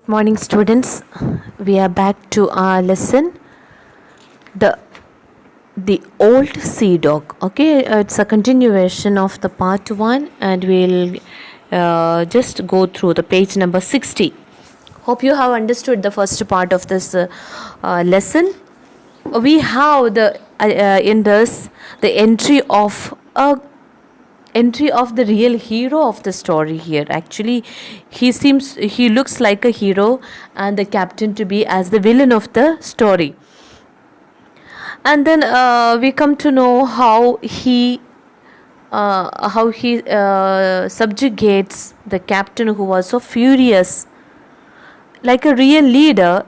Morning students, we are back to our lesson, the old sea dog. Okay, it's a continuation of the part 1 and we'll just go through the page number 60. Hope you have understood the first part of this lesson. We have in this the entry of the real hero of the story here. Actually, he looks like a hero and the captain to be as the villain of the story. And then we come to know how he subjugates the captain, who was so furious, like a real leader,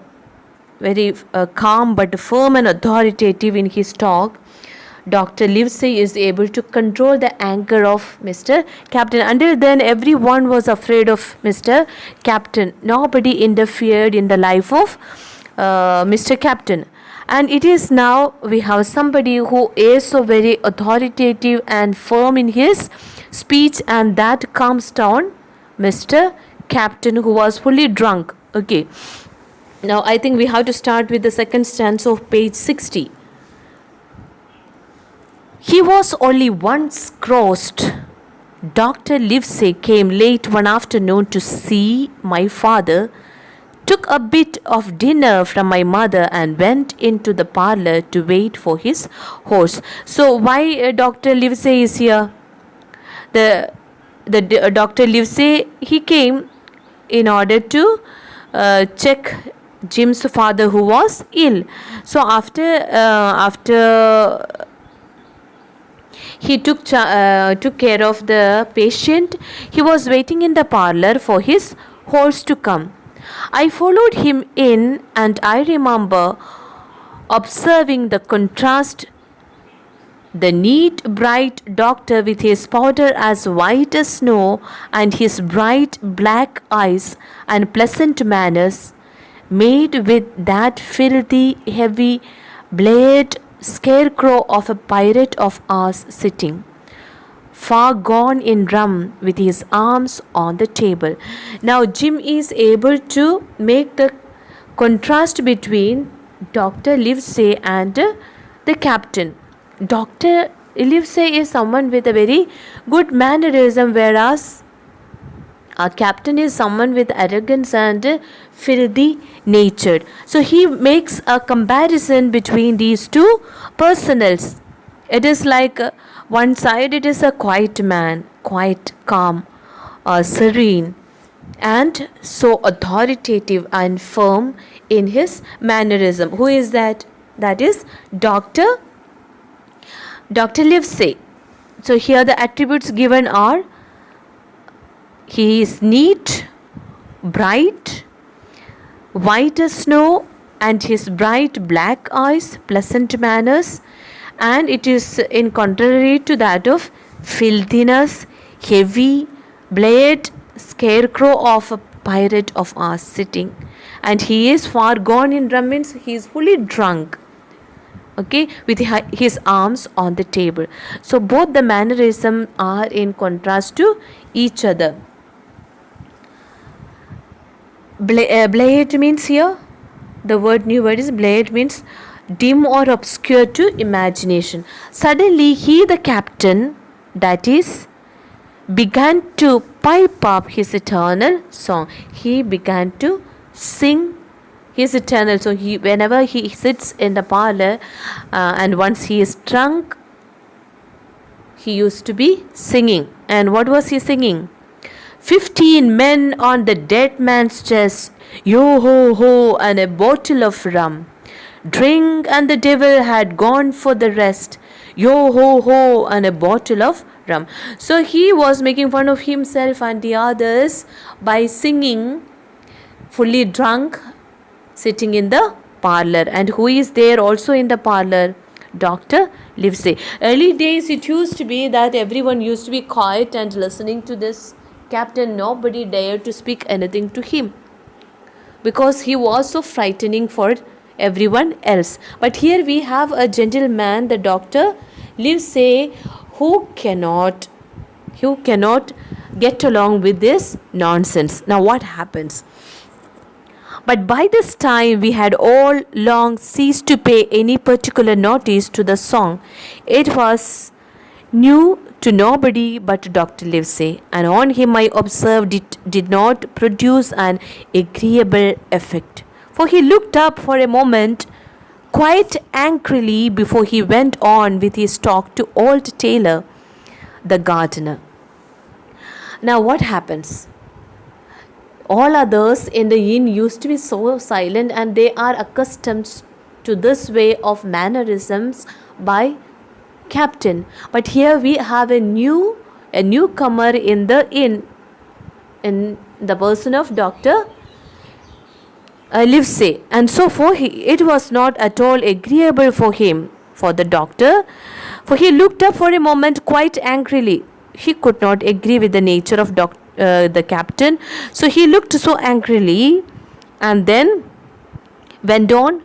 very calm but firm and authoritative in his talk. Dr. Livesey is able to control the anger of Mr. Captain. Until then, everyone was afraid of Mr. Captain. Nobody interfered in the life of Mr. Captain. And it is now we have somebody who is so very authoritative and firm in his speech, and that calms down Mr. Captain, who was fully drunk. Okay. Now, I think we have to start with the second stanza of page 60. He was only once crossed. Dr. Livesey came late one afternoon to see my father, took a bit of dinner from my mother and went into the parlor to wait for his horse. So why Dr. Livesey is here? The Dr. Livesey, he came in order to check Jim's father, who was ill. So after he took care of the patient, he was waiting in the parlor for his horse to come. I followed him in, and I remember observing the contrast. The neat, bright doctor with his powder as white as snow and his bright black eyes and pleasant manners, made with that filthy, heavy, blade scarecrow of a pirate of ours sitting, far gone in rum, with his arms on the table. Now Jim is able to make the contrast between Dr. Livesey and the captain. Dr. Livesey is someone with a very good mannerism, whereas our captain is someone with arrogance and filthy natured. So he makes a comparison between these two personals. It is like one side it is a quiet man, quite calm, serene, and so authoritative and firm in his mannerism. Who is that? That is Dr. Livesey. So here the attributes given are: he is neat, bright, white as snow, and his bright black eyes, pleasant manners, and it is in contrary to that of filthiness, heavy, blade, scarecrow of a pirate of ours sitting. And he is far gone in rum, means he is fully drunk. Okay, with his arms on the table. So both the mannerism are in contrast to each other. Blade means here, the new word is blade, means dim or obscure to imagination. Suddenly he, the captain, that is, began to pipe up his eternal song. He began to sing his eternal song. Whenever he sits in the parlor and once he is drunk, he used to be singing. And what was he singing? 15 men on the dead man's chest, yo ho ho, and a bottle of rum. Drink and the devil had gone for the rest, yo ho ho, and a bottle of rum. So he was making fun of himself and the others by singing, fully drunk, sitting in the parlor. And who is there also in the parlor? Dr. Livesey. Early days it used to be that everyone used to be quiet and listening to this captain. Nobody dared to speak anything to him because he was so frightening for everyone else. But here we have a gentleman, the Dr. Livesey, who cannot get along with this nonsense. Now what happens? But by this time, we had all long ceased to pay any particular notice to the song. It was new to nobody but Dr. Livesey, and on him I observed it did not produce an agreeable effect. For he looked up for a moment quite angrily before he went on with his talk to old Taylor, the gardener. Now, what happens? All others in the inn used to be so silent, and they are accustomed to this way of mannerisms by captain. But here we have a newcomer in the inn, in the person of Dr. Livesey, and so it was not at all agreeable for him, for the doctor, for he looked up for a moment quite angrily. He could not agree with the nature of the captain, so he looked so angrily, and then went on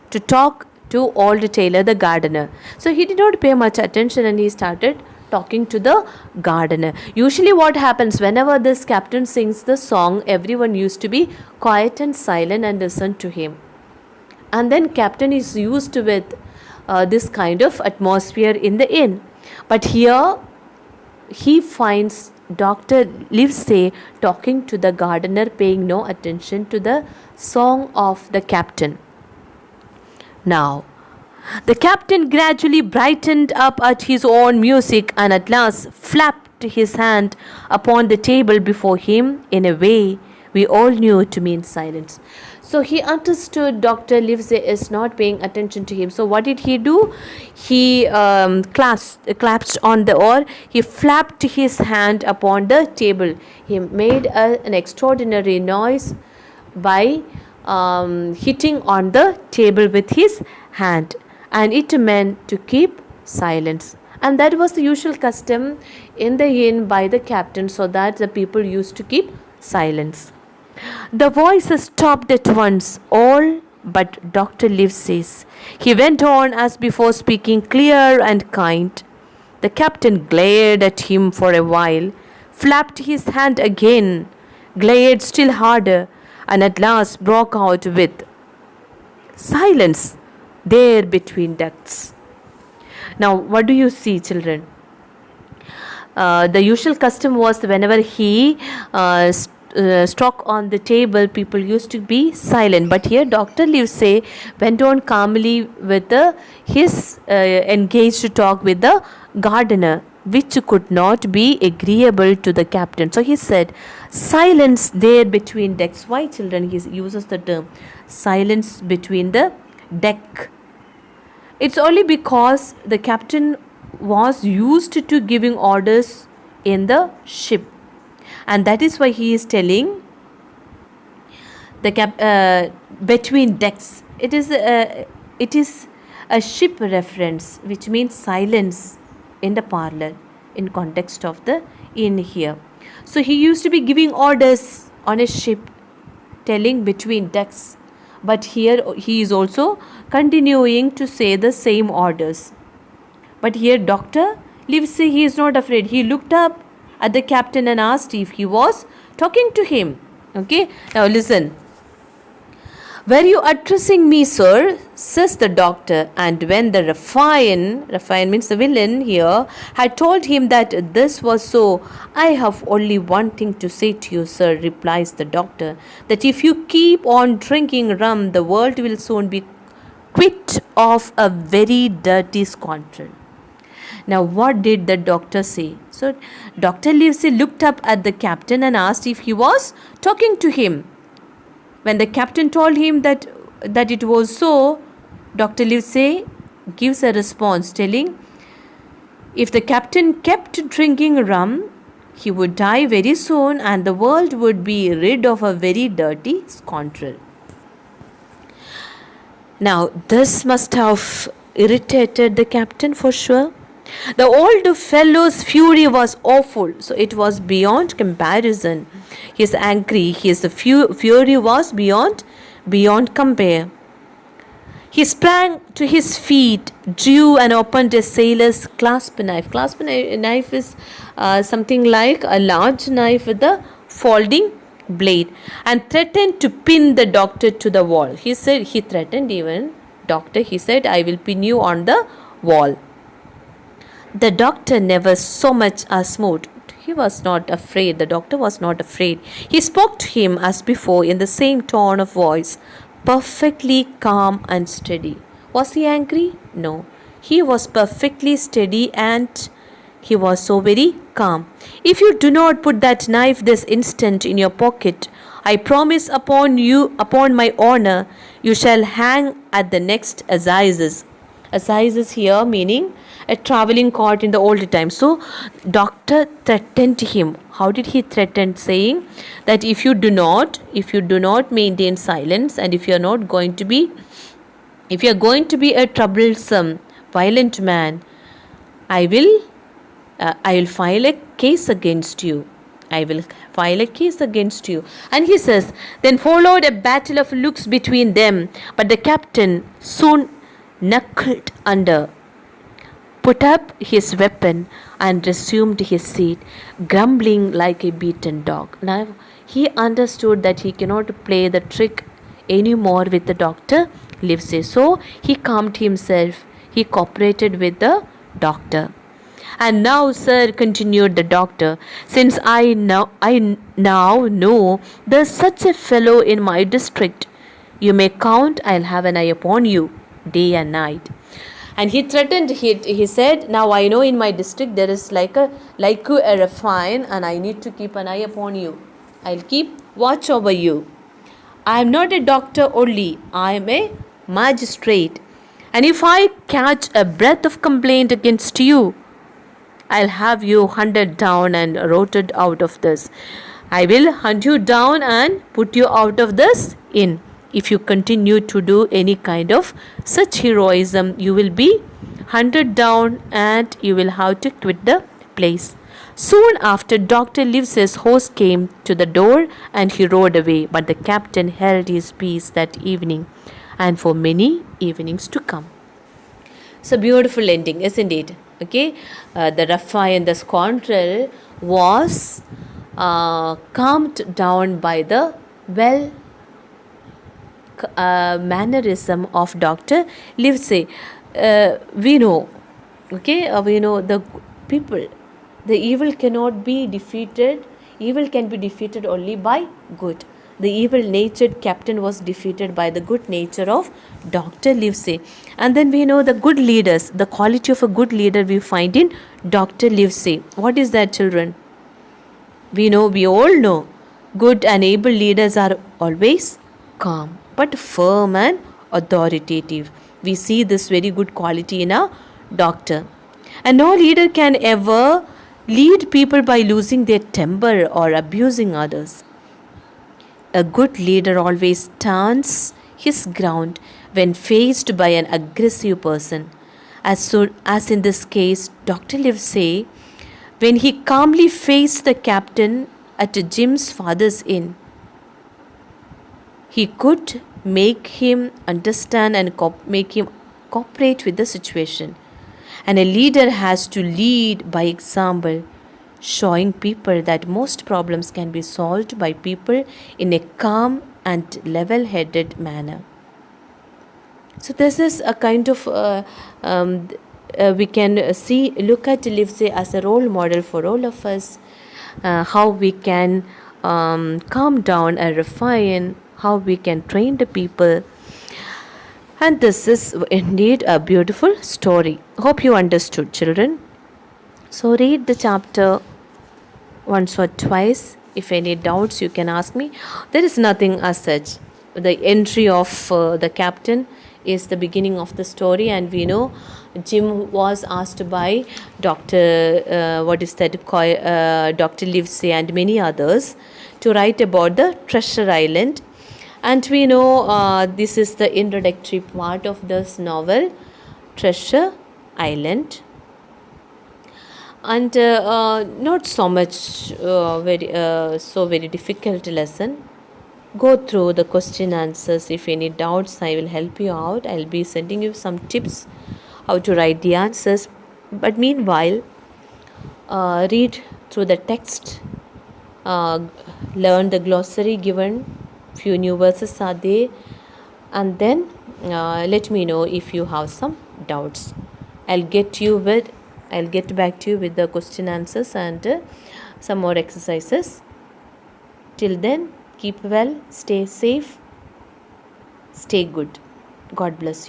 to talk to old Taylor, the gardener. So he did not pay much attention, and he started talking to the gardener. Usually what happens whenever this captain sings the song, everyone used to be quiet and silent and listen to him. And then captain is used with this kind of atmosphere in the inn. But here he finds Dr. Livesey talking to the gardener, paying no attention to the song of the captain. Now, the captain gradually brightened up at his own music, and at last flapped his hand upon the table before him in a way we all knew to mean silence. So he understood Dr. Livesey is not paying attention to him. So what did he do? He clasped on the oar. He flapped his hand upon the table. He made an extraordinary noise by hitting on the table with his hand, and it meant to keep silence. And that was the usual custom in the inn by the captain, so that the people used to keep silence. The voices stopped at once, all but Dr. Livesey's. He went on as before, speaking clear and kind. The captain glared at him for a while, flapped his hand again, glared still harder, and at last broke out with, "Silence there between ducts." Now, what do you see, children? The usual custom was whenever he struck on the table, people used to be silent. But here Dr. Livesey went on calmly with his engaged talk with the gardener, which could not be agreeable to the captain. So he said, "Silence there between decks." Why, children, he uses the term silence between the deck? It's only because the captain was used to giving orders in the ship, and that is why he is telling the between decks. It is a ship reference, which means silence in the parlor in context of the inn here. So he used to be giving orders on a ship, telling between decks. But here he is also continuing to say the same orders. But here Dr. Livesey, he is not afraid. He looked up at the captain and asked if he was talking to him. Okay, now listen. "Were you addressing me, sir?" says the doctor. And when the Raffian means the villain here, had told him that this was so, "I have only one thing to say to you, sir," replies the doctor, "that if you keep on drinking rum, the world will soon be quit of a very dirty scoundrel." Now, what did the doctor say? So, Dr. Livesey looked up at the captain and asked if he was talking to him. When the captain told him that it was so, Dr. Livesey gives a response telling, if the captain kept drinking rum, he would die very soon, and the world would be rid of a very dirty scoundrel. Now, this must have irritated the captain for sure. The old fellow's fury was awful, so it was beyond comparison. He is angry. His fury was beyond compare. He sprang to his feet, drew and opened a sailor's clasp knife. Clasp knife is something like a large knife with a folding blade and threatened to pin the doctor to the wall. He said, he threatened even doctor. He said, I will pin you on the wall. The doctor never so much as moved. He was not afraid. The doctor was not afraid. He spoke to him as before in the same tone of voice, perfectly calm and steady. Was he angry? No. He was perfectly steady and he was so very calm. If you do not put that knife this instant in your pocket, I promise upon you, upon my honor, you shall hang at the next assizes. Assizes here meaning a traveling court in the old times. So doctor threatened him. How did he threaten? Saying that if you do not maintain silence, and if you are going to be a troublesome, violent man, I will file a case against you. I will file a case against you. And he says, then followed a battle of looks between them, but the captain soon knuckled under, put up his weapon and resumed his seat, grumbling like a beaten dog. Now he understood that he cannot play the trick anymore with the Dr. Livesey. So he calmed himself. He cooperated with the doctor. And now, sir, continued the doctor, since I now know there's such a fellow in my district, you may count I'll have an eye upon you day and night. And he threatened, he said, now I know in my district there is like a refine, and I need to keep an eye upon you. I'll keep watch over you. I am not a doctor only, I am a magistrate. And if I catch a breath of complaint against you, I'll have you hunted down and rooted out of this. I will hunt you down and put you out of this inn. If you continue to do any kind of such heroism, you will be hunted down and you will have to quit the place. Soon after, Dr. Livesey's horse came to the door and he rode away. But the captain held his peace that evening and for many evenings to come. So beautiful ending, isn't it? Okay, the ruffian and the scoundrel was calmed down by the mannerism of Dr. Livesey. We know the people, the evil cannot be defeated. Evil can be defeated only by good. The evil-natured captain was defeated by the good nature of Dr. Livesey. And then we know the good leaders, the quality of a good leader we find in Dr. Livesey. What is that, children? We all know, good and able leaders are always calm, but firm and authoritative. We see this very good quality in a doctor. And no leader can ever lead people by losing their temper or abusing others. A good leader always stands his ground when faced by an aggressive person. As in this case, Dr. Livesey, when he calmly faced the captain at Jim's father's inn, he could make him understand and make him cooperate with the situation. And a leader has to lead by example, showing people that most problems can be solved by people in a calm and level-headed manner. So this is a kind of we can look at Livesey as a role model for all of us, how we can calm down and refine, how we can train the people. And this is indeed a beautiful story. Hope you understood, children. So read the chapter once or twice. If any doubts, you can ask me. There is nothing as such. The entry of the captain is the beginning of the story, and we know Jim was asked by Dr. Dr. Livesey and many others to write about the Treasure Island. And we know this is the introductory part of this novel, Treasure Island. And not so much very difficult lesson. Go through the question answers. If any doubts, I will help you out. I'll be sending you some tips how to write the answers. But meanwhile, read through the text uh, learn the glossary given, few new verses are there, and then let me know if you have some doubts. I'll get back to you with the question answers and some more exercises. Till then, keep well, stay safe, stay good. God bless you.